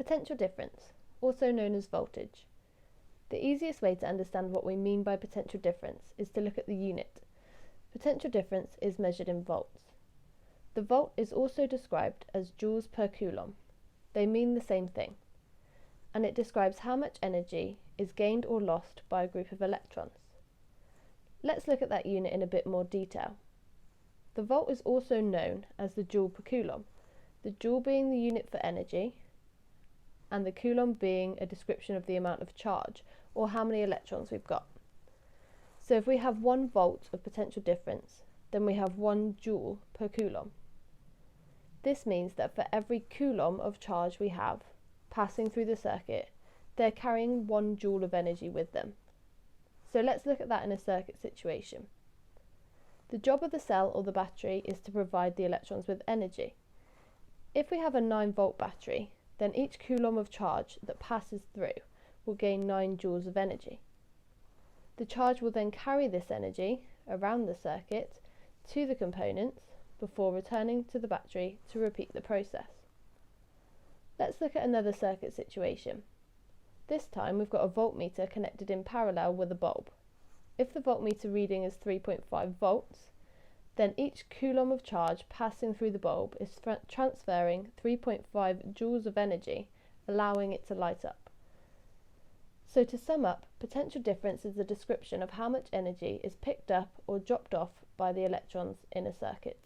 Potential difference, also known as voltage. The easiest way to understand what we mean by potential difference is to look at the unit. Potential difference is measured in volts. The volt is also described as joules per coulomb. They mean the same thing, and it describes how much energy is gained or lost by a group of electrons. Let's look at that unit in a bit more detail. The volt is also known as the joule per coulomb, the joule being the unit for energy, and the coulomb being a description of the amount of charge, or how many electrons we've got. So if we have 1 volt of potential difference, then we have 1 joule per coulomb. This means that for every coulomb of charge we have passing through the circuit, they're carrying 1 joule of energy with them. So let's look at that in a circuit situation. The job of the cell or the battery is to provide the electrons with energy. If we have a 9-volt battery, then each coulomb of charge that passes through will gain 9 joules of energy. The charge will then carry this energy around the circuit to the components before returning to the battery to repeat the process. Let's look at another circuit situation. This time we've got a voltmeter connected in parallel with a bulb. If the voltmeter reading is 3.5 volts, then each coulomb of charge passing through the bulb is transferring 3.5 joules of energy, allowing it to light up. So to sum up, potential difference is a description of how much energy is picked up or dropped off by the electrons in a circuit.